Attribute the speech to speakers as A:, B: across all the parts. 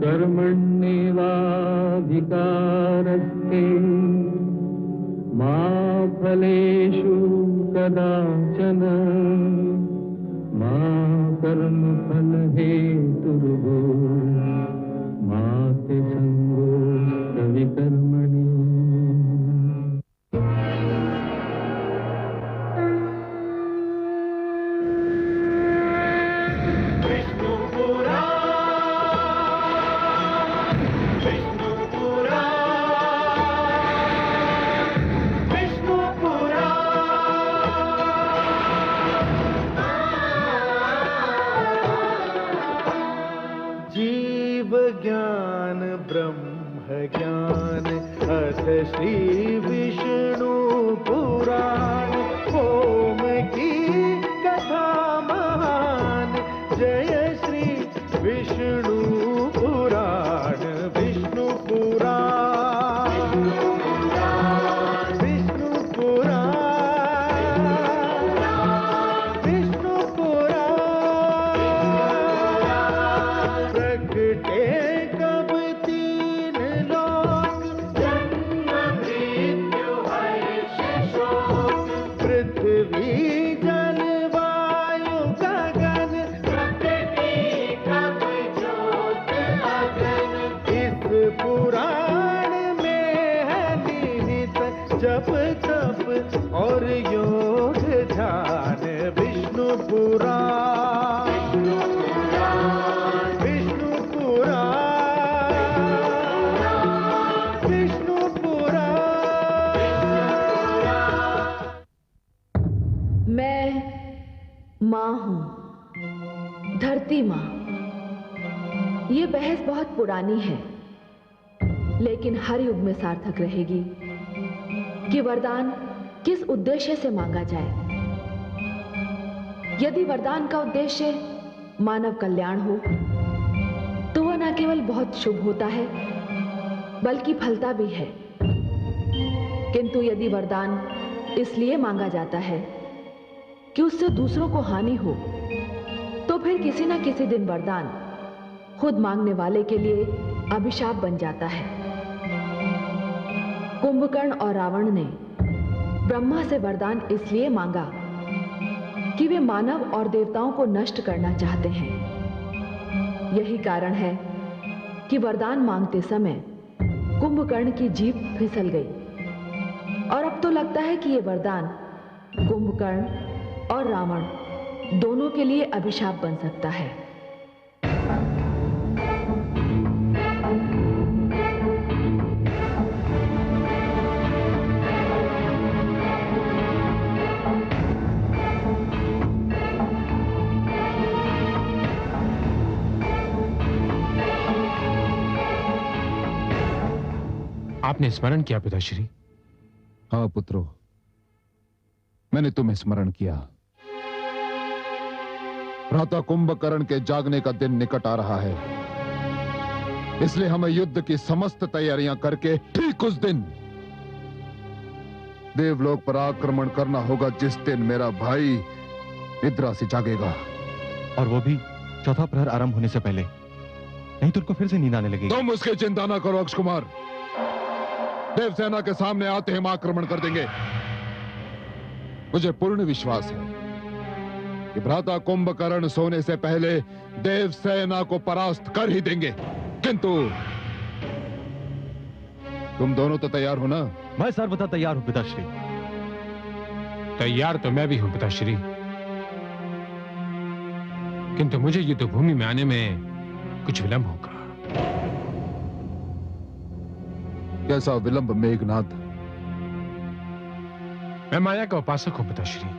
A: कर्मण्येवाधिकारस्ते मा फलेषु कदाचन मा कर्मफलहेतुर्भो मा ते संगोऽस्त्वविकर्मणि।
B: ज्ञान ब्रह्म ज्ञान अथ श्री विष्णु पुराण ओम की कथा महान जय श्री विष्णु पुराण विष्णु पुराण विष्णु पुराण विष्णु पुराण प्रगटे जप तप और योग ध्यान विष्णु पुराण विष्णु पुराण विष्णु पुराण।
C: मैं माँ हूँ, धरती माँ। ये बहस बहुत पुरानी है, लेकिन हर युग में सार्थक रहेगी कि वरदान किस उद्देश्य से मांगा जाए। यदि वरदान का उद्देश्य मानव कल्याण हो तो वह न केवल बहुत शुभ होता है बल्कि फलता भी है। किंतु यदि वरदान इसलिए मांगा जाता है कि उससे दूसरों को हानि हो तो फिर किसी न किसी दिन वरदान खुद मांगने वाले के लिए अभिशाप बन जाता है। कुंभकर्ण और रावण ने ब्रह्मा से वरदान इसलिए मांगा कि वे मानव और देवताओं को नष्ट करना चाहते हैं। यही कारण है कि वरदान मांगते समय कुंभकर्ण की जीभ फिसल गई और अब तो लगता है कि यह वरदान कुंभकर्ण और रावण दोनों के लिए अभिशाप बन सकता है।
D: आपने स्मरण किया पिताश्री?
E: हाँ पुत्रो, मैंने तुम्हें स्मरण किया। भ्राता कुंभकर्ण के जागने का दिन निकट आ रहा है, इसलिए हमें युद्ध की समस्त तैयारियां करके ठीक उस दिन देवलोक पर आक्रमण करना होगा जिस दिन मेरा भाई निद्रा से जागेगा।
F: और वो भी चौथा प्रहर आरंभ होने से पहले, नहीं तो उनको फिर से नींद आने लगेगी।
E: तुम उसकी चिंता ना करो अक्ष कुमार, देवसेना के सामने आते हम आक्रमण कर देंगे। मुझे पूर्ण विश्वास है कि भ्राता कुंभकर्ण सोने से पहले देवसेना को परास्त कर ही देंगे। किंतु तुम दोनों तो तैयार हो ना?
F: मैं सर्वथा तैयार हूं पिताश्री।
D: तैयार तो मैं भी हूं पिताश्री, किंतु मुझे युद्ध भूमि में आने में कुछ विलंब होगा।
E: कैसा विलंब मेघनाथ?
D: मैं माया का उपासक हूं पिताश्री।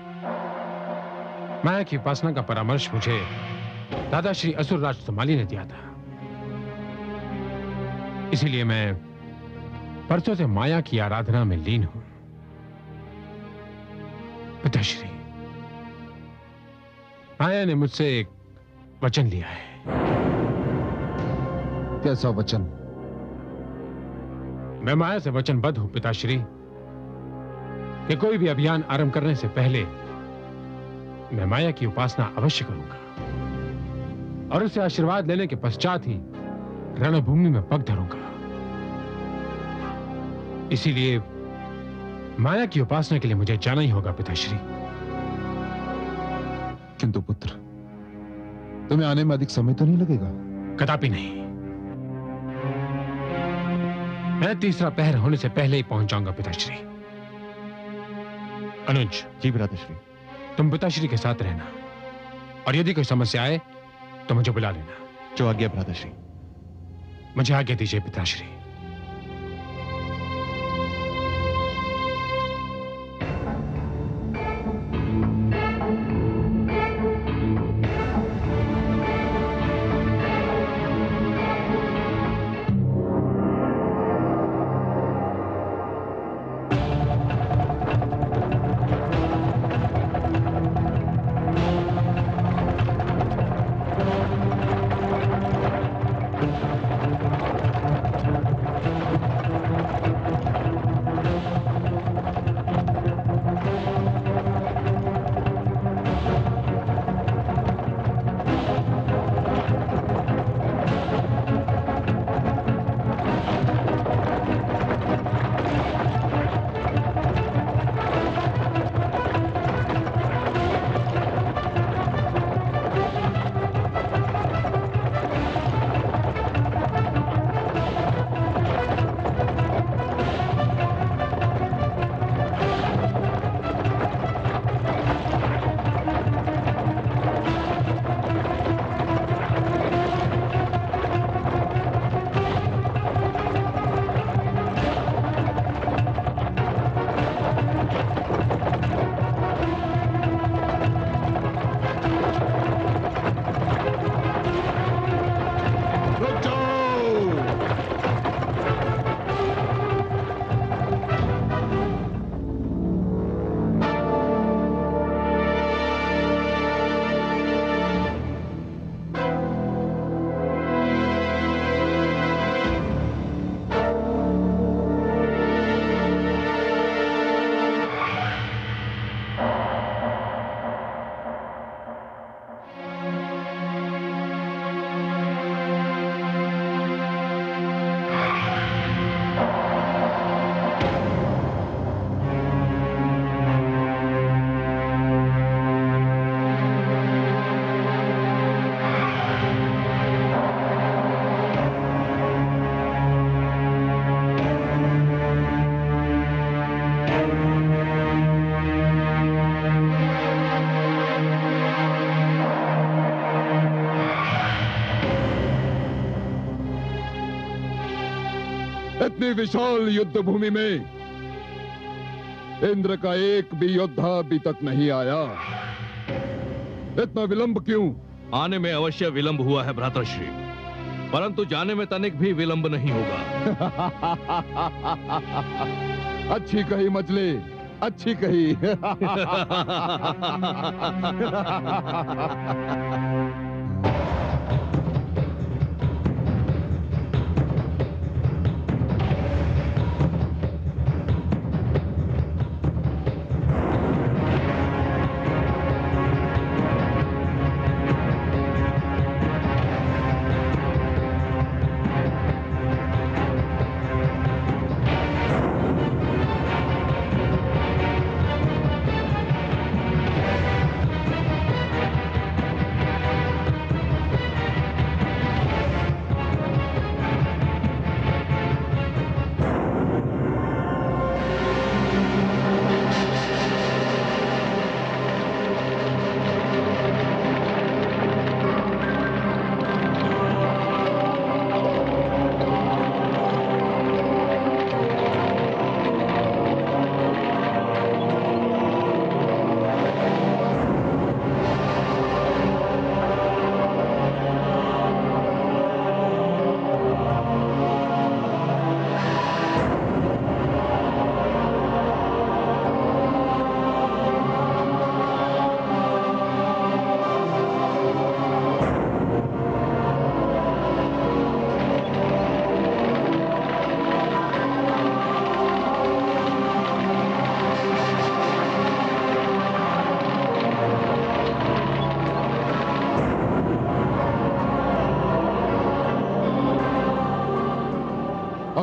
D: माया की उपासना का परामर्श मुझे दादाश्री असुरराज समाली ने दिया था। इसीलिए मैं परसों से माया की आराधना में लीन हूं। पिताश्री, माया ने मुझसे एक वचन लिया है।
E: कैसा वचन?
D: मैं माया से वचनबद्ध हूं पिताश्री कि कोई भी अभियान आरंभ करने से पहले मैं माया की उपासना अवश्य करूंगा और उससे आशीर्वाद लेने के पश्चात ही रणभूमि में पग धरूंगा। इसीलिए माया की उपासना के लिए मुझे जाना ही होगा पिताश्री।
E: किंतु पुत्र, तुम्हें आने में अधिक समय तो नहीं लगेगा?
D: कदापि नहीं। मैं तीसरा पहर होने से पहले ही पहुंच जाऊंगा पिताश्री। अनुज।
F: जी भ्राताश्री।
D: तुम पिताश्री के साथ रहना, और यदि कोई समस्या आए तो मुझे बुला लेना।
F: जो आज्ञा भ्राताश्री।
D: मुझे आज्ञा दीजिए पिताश्री।
E: इतनी विशाल युद्ध भूमि में इंद्र का एक भी योद्धा अभी तक नहीं आया। इतना विलंब क्यों?
G: आने में अवश्य विलंब हुआ है भ्राताश्री, परंतु जाने में तनिक भी विलंब नहीं होगा।
E: अच्छी कही मजले, अच्छी कही।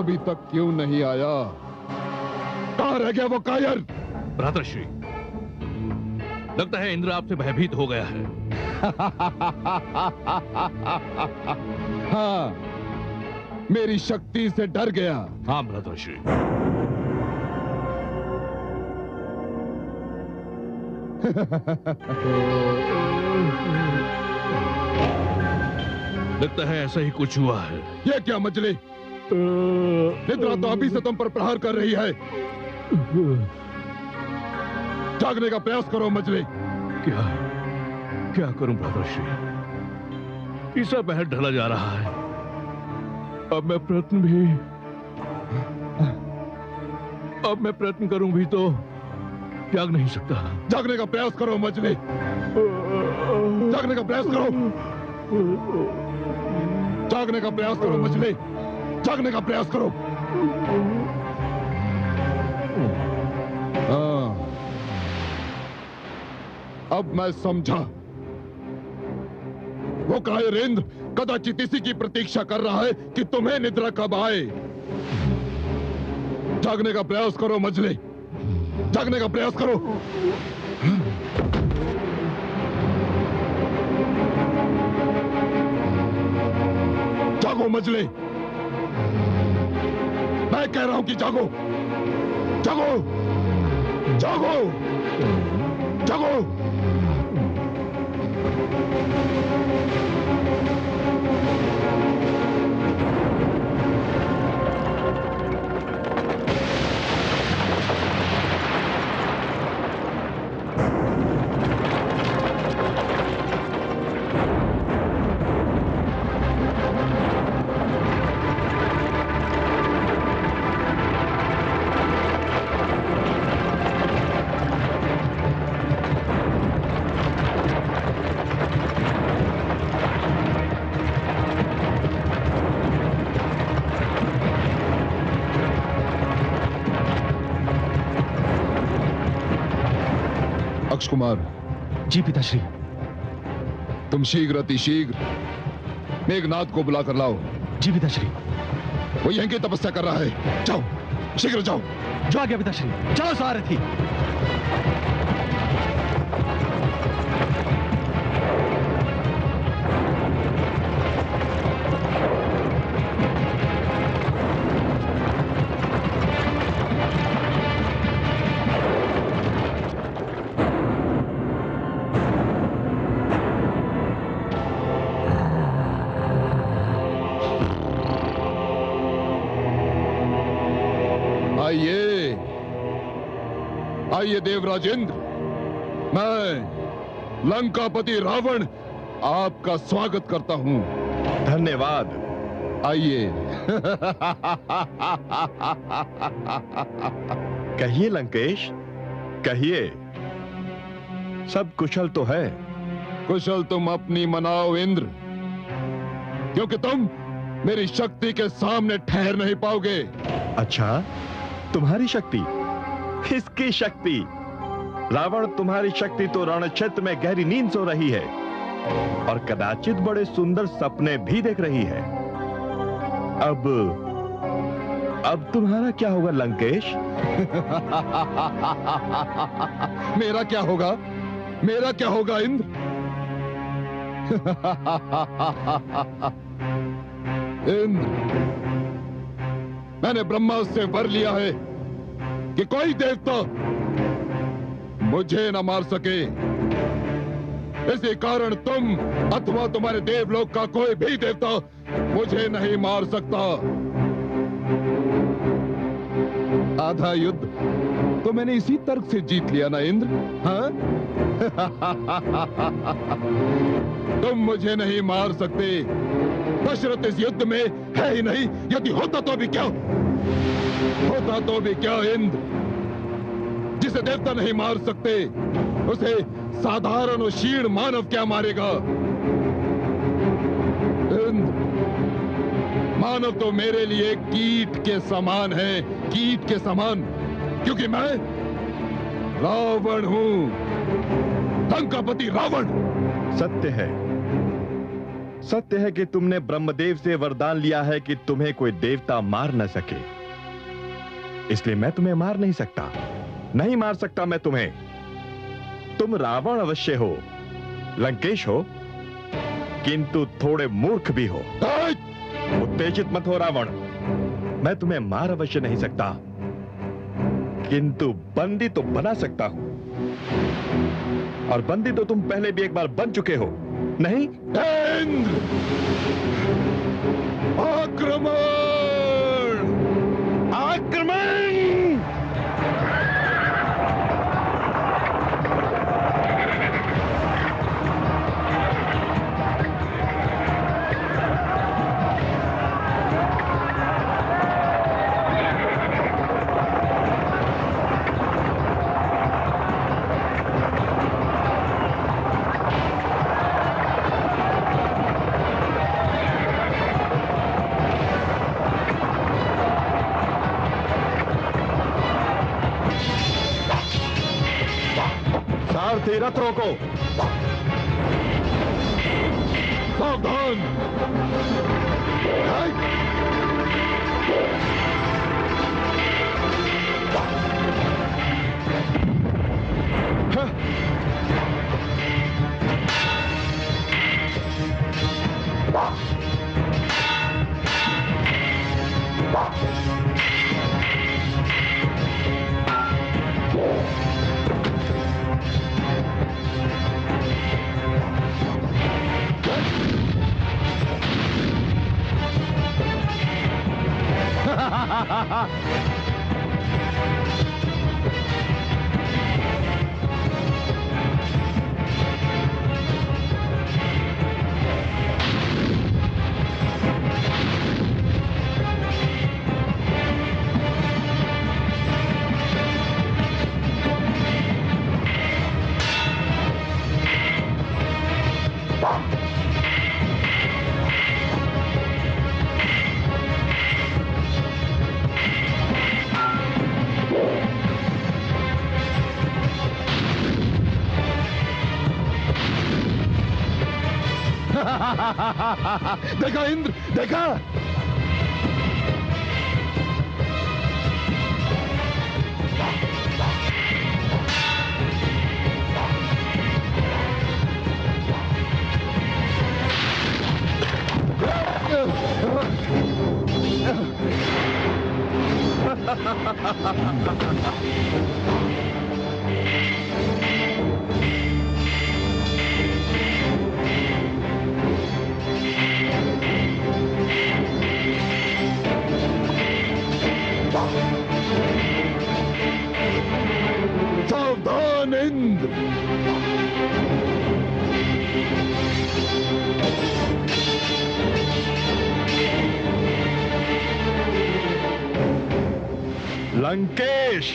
E: अभी तक क्यों नहीं आया? कहां रह गया वो कायर?
G: भ्रातृश्री, लगता है इंद्र आपसे भयभीत हो गया है।
E: हाँ, मेरी शक्ति से डर गया।
G: हाँ भ्रातृश्री। लगता है ऐसा ही कुछ हुआ है।
E: ये क्या मजली? निद्रा तो अभी से तुम पर प्रहार कर रही है। जागने का प्रयास करो मजली।
G: क्या करूं भ्रातृश्री? तीसरा पहर ढला जा रहा है। अब मैं प्रयत्न करूं भी तो जाग नहीं सकता।
E: जागने का प्रयास करो मजली। जागने का प्रयास करो। जागने का प्रयास करो मजली। जागने का प्रयास करो। हाँ, अब मैं समझा। वो कायर इंद्र कदाचित इसी की प्रतीक्षा कर रहा है कि तुम्हें निद्रा कब आए। जागने का प्रयास करो मजली। जागने का प्रयास करो। जागो मजली। मैं कह रहा हूं कि जागो। जागो। जागो। जागो। अक्ष कुमार।
F: जी पिताश्री।
E: तुम शीघ्र अतिशीघ्र मेघनाथ को बुला कर लाओ।
F: जी पिताश्री।
E: वो यहीं की तपस्या कर रहा है। जाओ, शीघ्र जाओ।
F: जो आ गया पिताश्री। चलो सारथी।
E: आइए देवराज इंद्र, मैं लंकापति रावण आपका स्वागत करता हूं।
H: धन्यवाद।
E: आइए।
H: कहिए लंकेश, कहिए। सब कुशल तो है?
E: कुशल तुम अपनी मनाओ इंद्र, क्योंकि तुम मेरी शक्ति के सामने ठहर नहीं पाओगे।
H: अच्छा, तुम्हारी शक्ति? इसकी शक्ति? रावण, तुम्हारी शक्ति तो रण क्षेत्र में गहरी नींद सो रही है और कदाचित बड़े सुंदर सपने भी देख रही है। अब तुम्हारा क्या होगा लंकेश?
E: मेरा क्या होगा? मेरा क्या होगा इंद्र? इंद्र, मैंने ब्रह्मा से वर लिया है कि कोई देवता मुझे न मार सके। इसी कारण तुम अथवा तुम्हारे देवलोक का कोई भी देवता मुझे नहीं मार सकता। आधा युद्ध तो मैंने इसी तर्क से जीत लिया ना इंद्र? हाँ? तुम मुझे नहीं मार सकते। दशरथ इस युद्ध में है ही नहीं। यदि होता तो भी क्या? होता तो भी क्या इंद्र? जिसे देवता नहीं मार सकते उसे साधारण और क्षीण मानव क्या मारेगा? इंद्र, मानव तो मेरे लिए कीट के समान है, कीट के समान, क्योंकि मैं रावण हूं, लंकापति रावण।
H: सत्य है, सत्य है कि तुमने ब्रह्मदेव से वरदान लिया है कि तुम्हें कोई देवता मार न सके, इसलिए मैं तुम्हें मार नहीं सकता, नहीं मार सकता मैं तुम्हें। तुम रावण अवश्य हो, लंकेश हो, किंतु थोड़े मूर्ख भी हो। उत्तेजित मत हो रावण, मैं तुम्हें मार अवश्य नहीं सकता, किंतु बंदी तो बना सकता हूं, और बंदी तो तुम पहले भी एक बार बन चुके हो, नहीं?
E: इंद्र, आक्रमण!
H: आक्रमण! सारथी रथ रोको।
E: सावधान! देखा इंद्र, देखा? सावधान इंद्र!
H: लंकेश!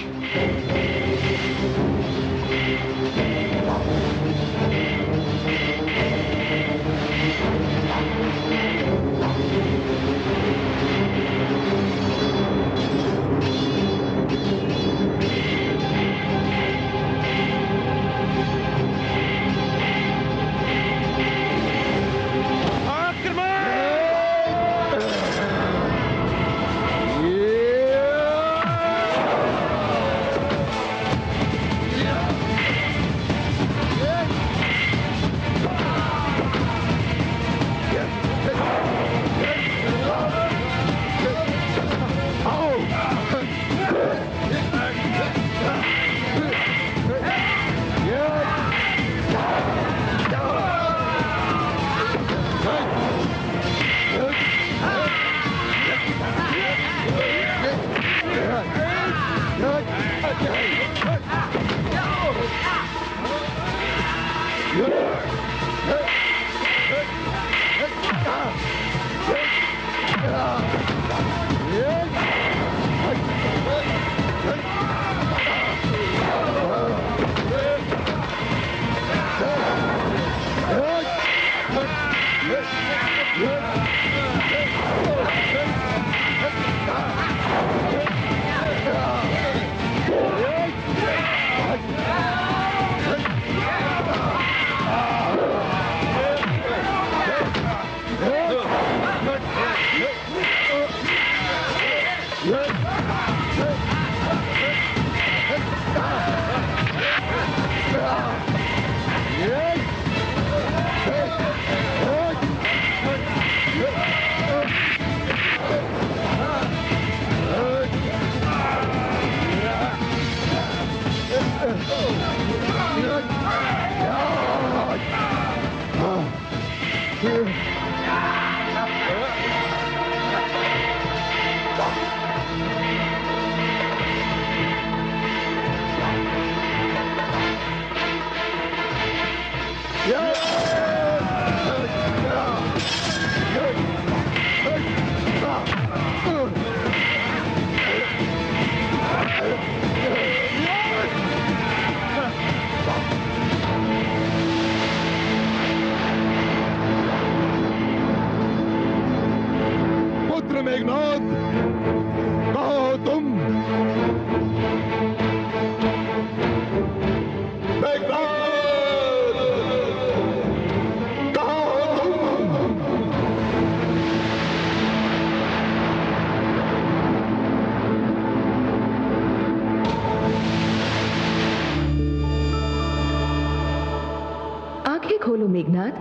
C: बोलो मेघनाथ।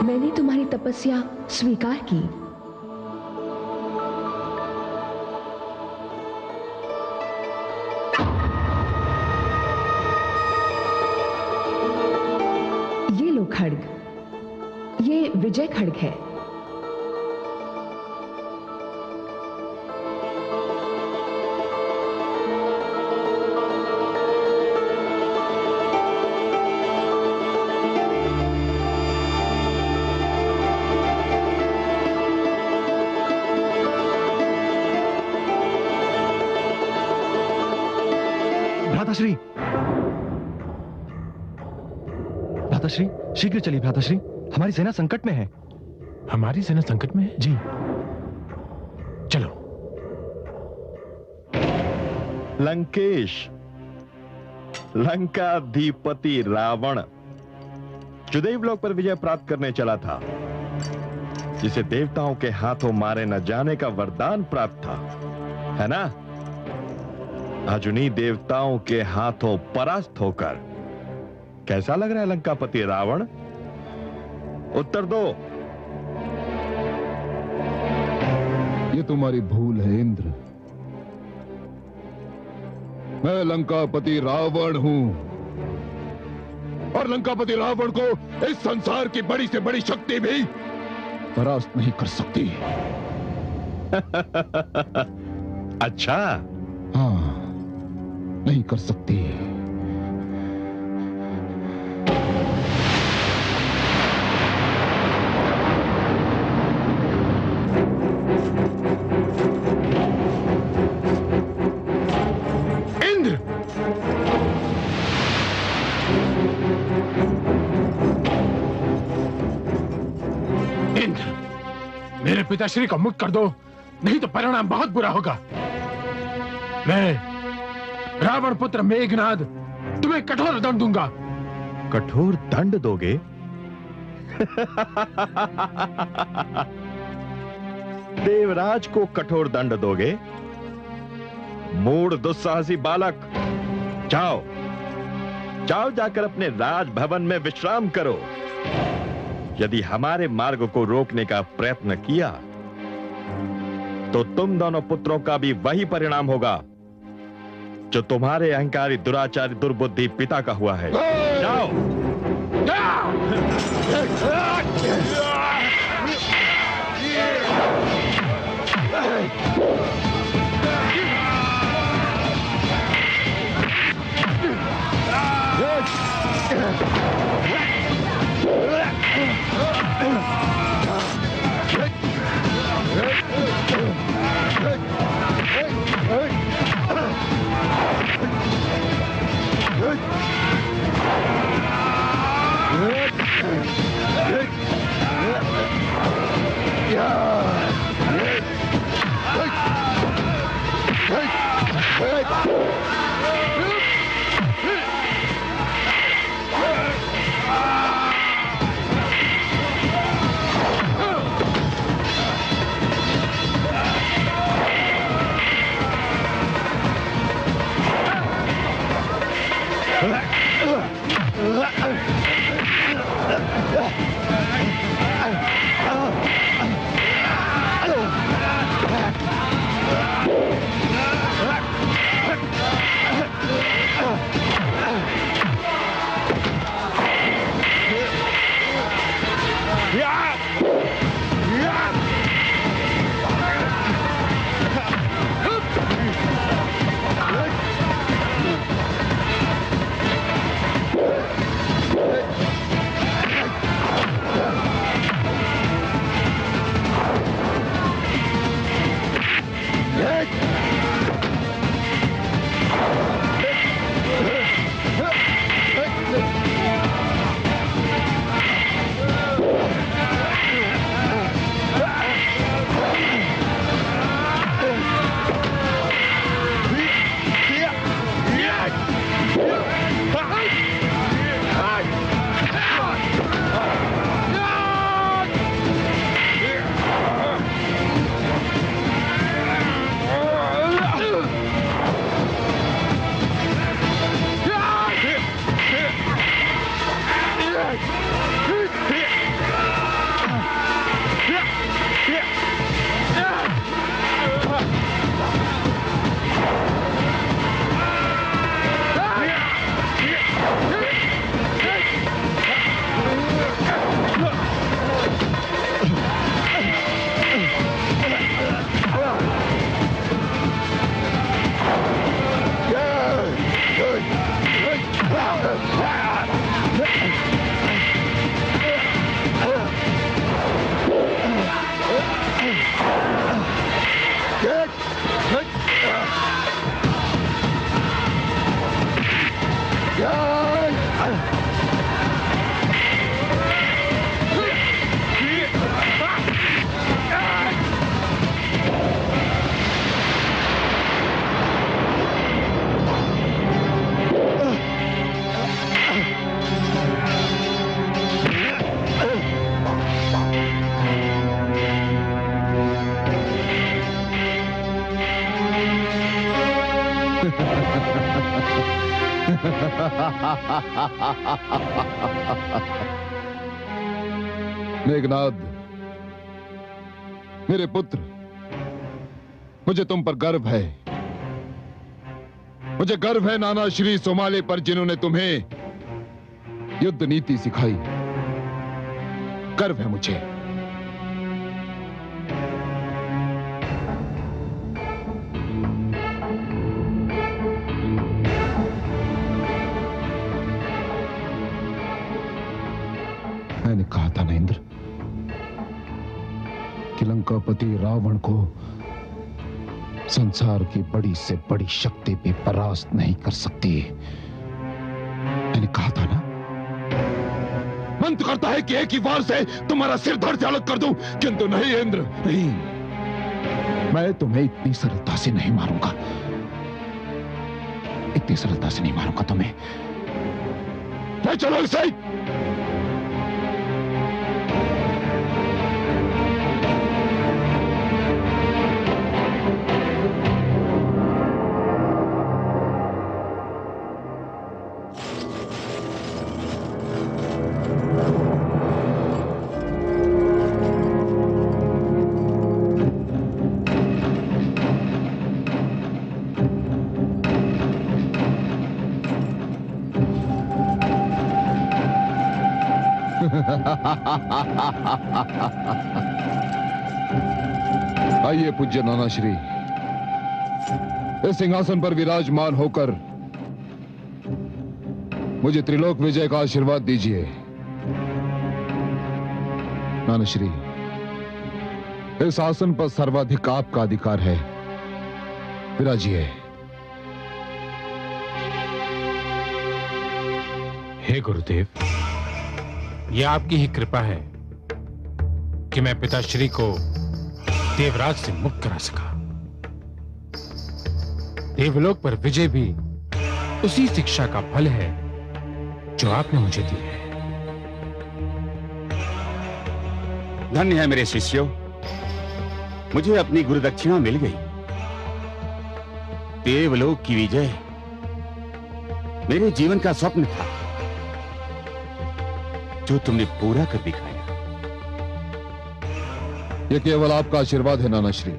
C: मैंने तुम्हारी तपस्या स्वीकार की। ये लो खड्ग, ये विजय खड्ग है।
F: भ्राताश्री, भ्राताश्री, शीघ्र चलिए भ्राताश्री, हमारी सेना संकट में है।
D: हमारी सेना संकट में है?
F: जी।
D: चलो।
H: लंकेश, लंकाधिपति रावण जो देवलोक पर विजय प्राप्त करने चला था, जिसे देवताओं के हाथों मारे न जाने का वरदान प्राप्त था, है ना? आज उन्हीं देवताओं के हाथों परास्त होकर कैसा लग रहा है लंकापति रावण? उत्तर दो।
E: ये तुम्हारी भूल है इंद्र। मैं लंकापति रावण हूं, और लंकापति रावण को इस संसार की बड़ी से बड़ी शक्ति भी परास्त नहीं कर सकती।
H: अच्छा।
E: हाँ, नहीं कर सकती।
D: इंद्र! इंद्र, मेरे पिताश्री को मुक्त कर दो, नहीं तो परिणाम बहुत बुरा होगा। मैं रावण पुत्र मेघनाद तुम्हें कठोर दंड दूंगा।
H: कठोर दंड दोगे? देवराज को कठोर दंड दोगे? मूढ़ दुस्साहसी बालक, जाओ जाओ, जाकर अपने राजभवन में विश्राम करो। यदि हमारे मार्ग को रोकने का प्रयत्न किया तो तुम दोनों पुत्रों का भी वही परिणाम होगा जो तुम्हारे अहंकारी दुराचारी दुर्बुद्धि पिता का हुआ है। जाओ।
E: मेघनाद, मेरे पुत्र, मुझे तुम पर गर्व है। मुझे गर्व है नाना श्री सोमाले पर, जिन्होंने तुम्हें युद्ध नीति सिखाई। गर्व है मुझे। मैंने कहा था ना इंद्र कि लंकापति रावण को संसार की बड़ी से बड़ी शक्ति भी परास्त नहीं कर सकती। मैंने कहा था ना। मन तो करता है कि एक ही वार से तुम्हारा सिर धड़ से अलग कर दूं, किंतु नहीं इंद्र, नहीं। मैं तुम्हें इतनी सरलता से नहीं मारूंगा, इतनी सरलता से नहीं मारूंगा तुम्हें। ले चलो इसे। आइए पूज्य नाना श्री, इस सिंहासन पर विराजमान होकर मुझे त्रिलोक विजय का आशीर्वाद दीजिए। नाना श्री, इस आसन पर सर्वाधिक आपका अधिकार है। विराजिए।
D: हे गुरुदेव, यह आपकी ही कृपा है कि मैं पिताश्री को देवराज से मुक्त करा सका। देवलोक पर विजय भी उसी शिक्षा का फल है जो आपने मुझे दी है।
I: धन्य है मेरे शिष्यों, मुझे अपनी गुरुदक्षिणा मिल गई। देवलोक की विजय मेरे जीवन का स्वप्न था, जो तुमने पूरा कर दिखाया।
E: यह केवल आपका आशीर्वाद है नाना श्री।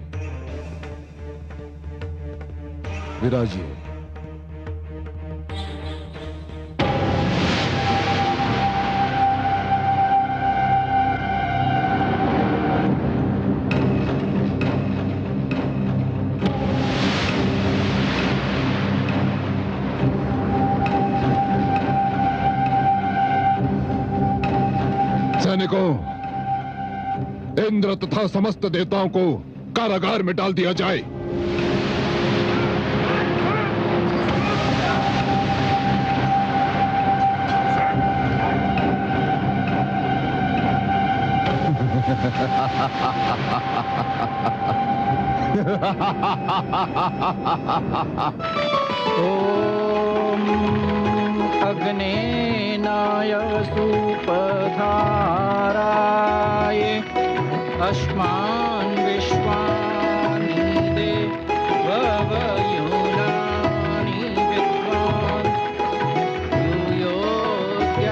E: विराजिए। सैनिकों, इंद्र तथा समस्त देवताओं को कारागार में डाल दिया जाए।
A: ओम अग्नेनाय सुपधाराय अस्मान् विश्वानि देवयूनानि विद्वान् यूयोऽद्यस्मच्चु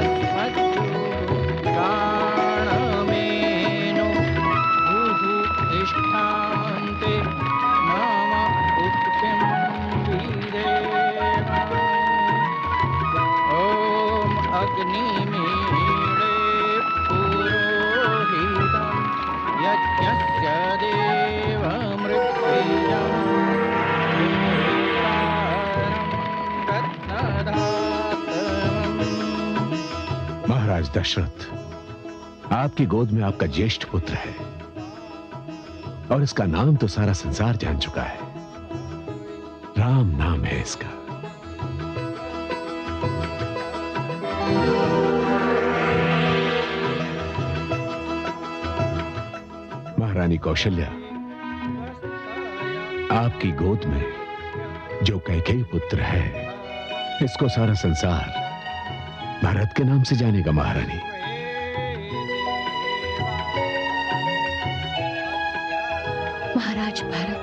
A: प्राणमेनो भूः तिष्ठान्ते मम उक्तिं विधेम। ॐ अग्निमीळे पुरोहितं यज्ञस्य देवमृत्युञ्जयं रत्नधातमम्।
J: महाराज दशरथ, आपकी गोद में आपका ज्येष्ठ पुत्र है और इसका नाम तो सारा संसार जान चुका है। राम नाम है इसका। महारानी कौशल्या, आपकी गोद में जो कैकेयी पुत्र है, इसको सारा संसार भरत के नाम से जानेगा। महारानी,
K: महाराज भरत,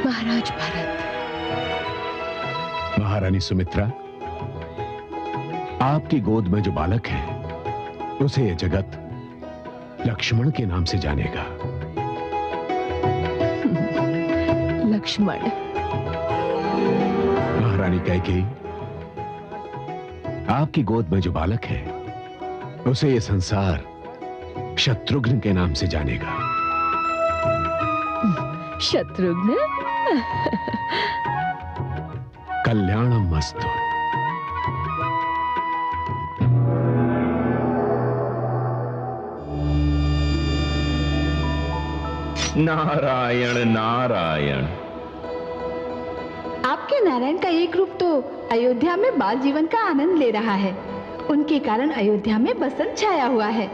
C: महाराज भरत।
J: महारानी सुमित्रा, आपकी गोद में जो बालक है उसे यह जगत लक्ष्मण के नाम से जानेगा।
C: लक्ष्मण।
J: महारानी कैकेयी, आपकी गोद में जो बालक है उसे यह संसार शत्रुघ्न के नाम से जानेगा।
C: शत्रुघ्न।
J: कल्याणम मस्तु।
K: नारायण नारायण।
L: आपके नारायण का एक रूप तो अयोध्या में बाल जीवन का आनंद ले रहा है, उनके कारण अयोध्या में बसंत छाया हुआ है,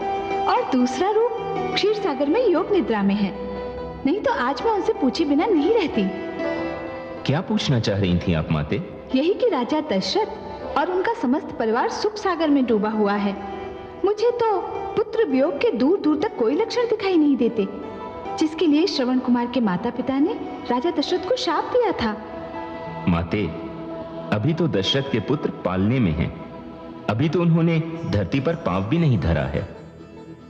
L: और दूसरा रूप क्षीर सागर में योग निद्रा में है। नहीं तो आज मैं उनसे पूछे बिना नहीं रहती।
K: क्या पूछना चाह रही थी आप माते?
L: यही कि राजा दशरथ और उनका समस्त परिवार सुख सागर में डूबा हुआ है। मुझे तो पुत्र वियोग के दूर दूर तक कोई लक्षण दिखाई नहीं देते, जिसके लिए श्रवण कुमार के माता पिता ने राजा दशरथ को शाप दिया था।
K: माते, अभी तो दशरथ के पुत्र पालने में हैं। अभी तो उन्होंने धरती पर पांव भी नहीं धरा है।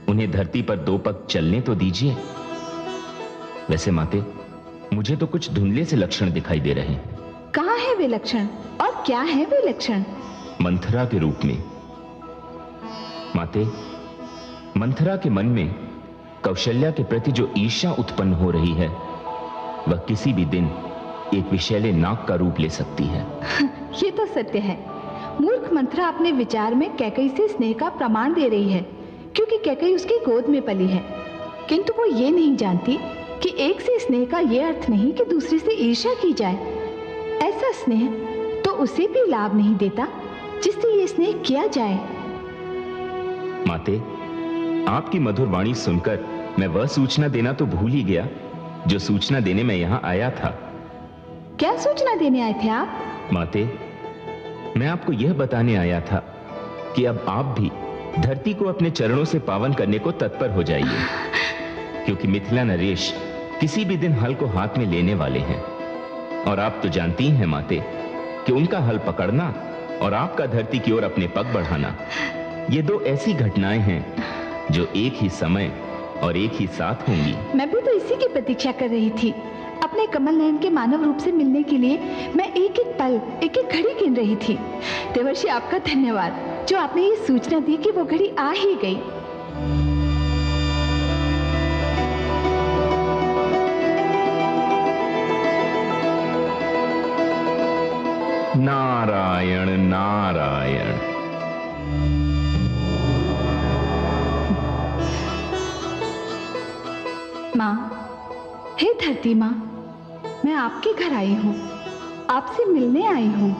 K: उन्हें धरती पर 2 पग चलने तो दीजिए। वैसे माते, मुझे तो कुछ धुंधले से लक्षण दिखाई दे रहे हैं।
L: कहाँ है वे लक्षण और क्या है वे लक्षण?
K: मंथरा के रूप में। माते, मंथरा के मन में कौशल्या के प्रति जो ईर्ष्या उत्पन्न हो रही है, वह किसी भी दिन एक विषैले नाग का रूप ले सकती है।
L: ये तो सत्य है। मूर्ख मंथरा अपने विचार में कैकेयी से स्नेह का प्रमाण दे रही है, क्योंकि कैकेयी उसकी गोद में पली है। किंतु वो ये नहीं जानती कि एक से स्नेह का ये अर्थ नहीं कि दूसरे से ईर्ष्या की जाए। ऐसा स्नेह तो उसे भी लाभ नहीं देता जिससे ये स्नेह किया जाए।
K: माते, आपकी मधुर वाणी सुनकर मैं वह सूचना देना तो भूल ही गया जो सूचना देने मैं यहाँ आया था।
L: क्या सूचना देने आए थे आप?
K: माते, मैं आपको यह बताने आया था कि अब आप भी धरती को अपने चरणों से पावन करने को तत्पर हो जाइए, क्योंकि मिथिला नरेश किसी भी दिन हल को हाथ में लेने वाले हैं। और आप तो जानती हैं माते कि उनका हल पकड़ना और आपका धरती की ओर अपने पग बढ़ाना, ये 2 ऐसी घटनाएं हैं जो एक ही समय और एक ही साथ होंगी।
L: मैं भी तो इसी की प्रतीक्षा कर रही थी। अपने कमल नयन के मानव रूप से मिलने के लिए मैं एक एक पल, एक एक घड़ी गिन रही थी। देवर्षि, आपका धन्यवाद जो आपने ये सूचना दी कि वो घड़ी आ ही गई।
K: नारायण नारायण।
L: माँ, हे धरती माँ, मैं आपके घर आई हूँ, आपसे मिलने आई हूँ।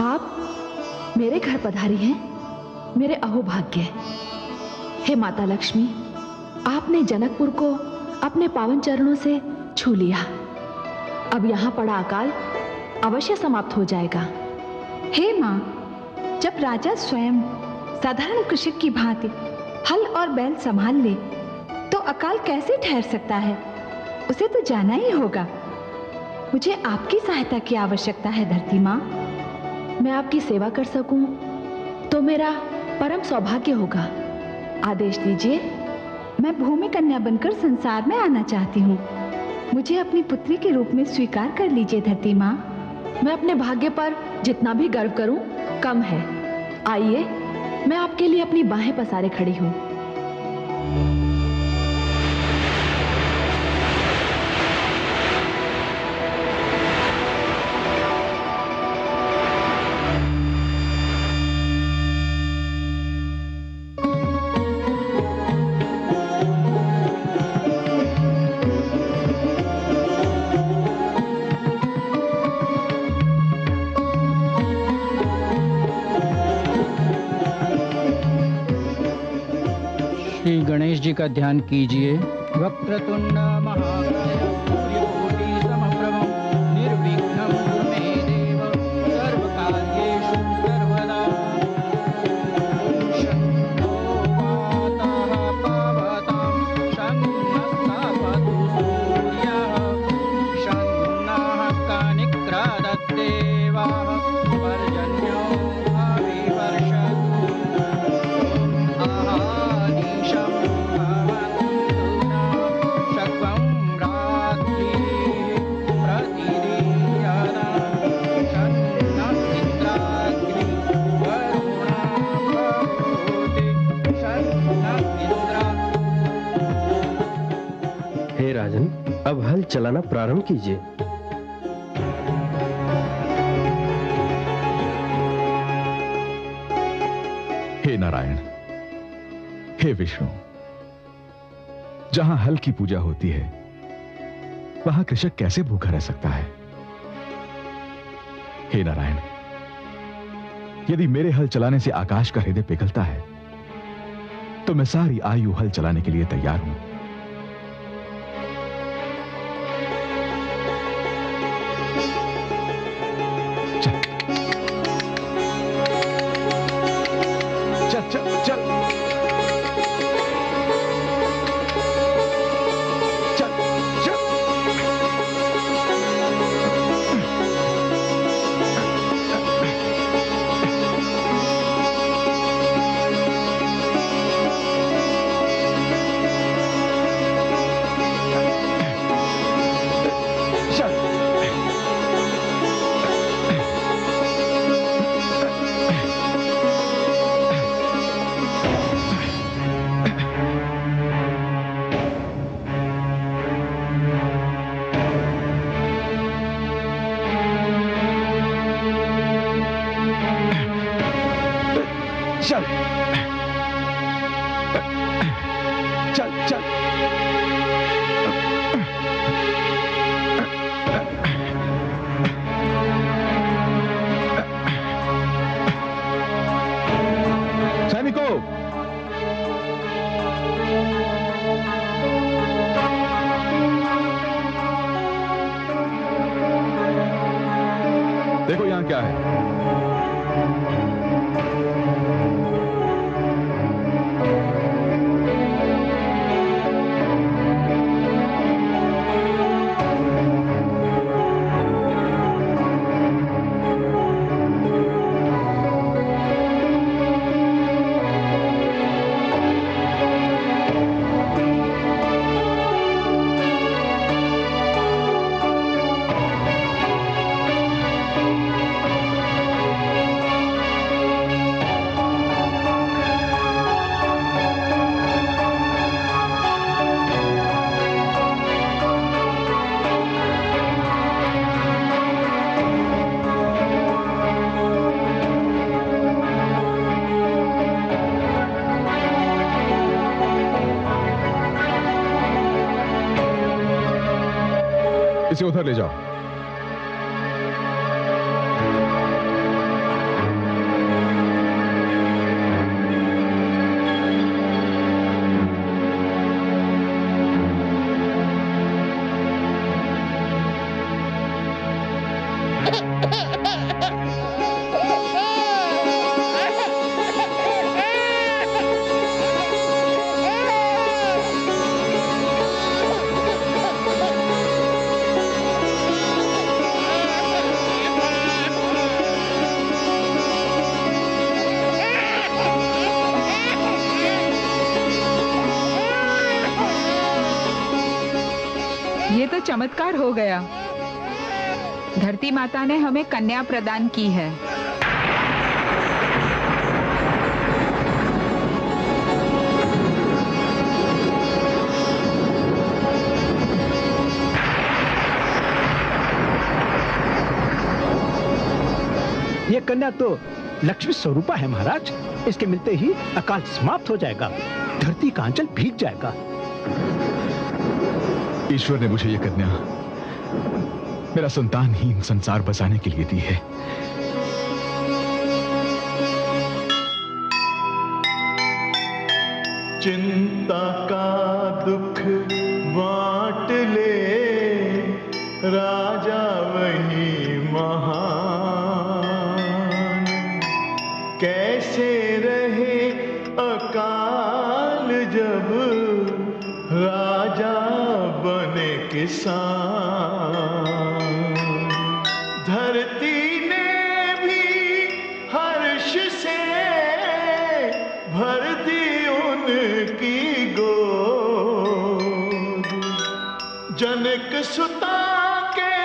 C: आप मेरे घर पधारी हैं, मेरे अहोभाग्य। हे माता लक्ष्मी, आपने जनकपुर को अपने पावन चरणों से छू लिया। अब यहाँ पड़ा अकाल अवश्य समाप्त हो जाएगा।
L: हे माँ, जब राजा स्वयं साधारण कृषक की भांति हल और बैल संभाल ले तो अकाल कैसे ठहर सकता है? उसे तो जाना ही होगा। मुझे आपकी सहायता की आवश्यकता है धरती माँ।
C: मैं आपकी सेवा कर सकूं तो मेरा परम सौभाग्य होगा। आदेश दीजिए।
L: मैं भूमि कन्या बनकर संसार में आना चाहती हूँ। मुझे अपनी पुत्री के रूप में स्वीकार कर लीजिए धरती माँ।
C: मैं अपने भाग्य पर जितना भी गर्व करूं कम है। आइए, मैं आपके लिए अपनी बाहें पसारे खड़ी हूं।
A: श्री गणेश जी का ध्यान कीजिए। वक्रतुंड महाकाय सूर्यकोटि समप्रभं निर्विघ्नं कुरु मे देव सर्वकार्येषु सर्वदा। ओम
M: चलाना प्रारंभ कीजिए।
N: हे नारायण, हे विष्णु, जहां हल की पूजा होती है वहां कृषक कैसे भूखा रह सकता है? हे नारायण, यदि मेरे हल चलाने से आकाश का हृदय पिघलता है तो मैं सारी आयु हल चलाने के लिए तैयार हूं। देखो यहां क्या है। इसे उधर ले जाओ।
O: ये तो चमत्कार हो गया। धरती माता ने हमें कन्या प्रदान की है।
P: ये कन्या तो लक्ष्मी स्वरूपा है महाराज। इसके मिलते ही अकाल समाप्त हो जाएगा, धरती का अंचल भीग जाएगा।
N: ईश्वर ने मुझे ये कन्या मेरा संतानहीन संसार बसाने के लिए दी है।
B: चिंता का दुख बांट ले, राजा वही महान। कैसे रहे अकाल जब राजा बने किसान। धरती ने भी हर्ष से भर दी उनकी गोद। जनक सुता के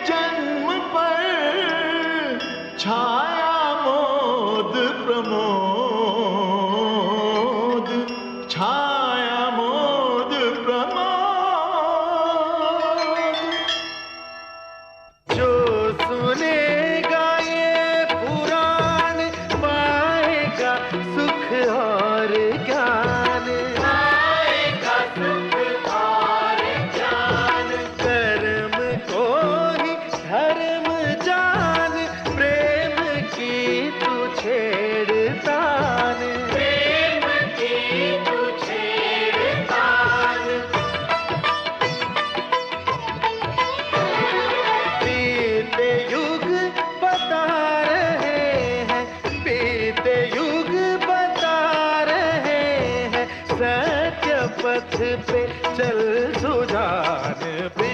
B: जन्म पर छाया मोद प्रमोद, छाया मोद प्रमोद। ज्ञान, आएगा सुख और ज्ञान। कर्म को ही धर्म जान, प्रेम की तू छेड़तान, प्रेम की तू छेड़तान। बीते युग बता रहे हैं, बीते युग बता रहे हैं, सत्य पथ पे चल सुजान पे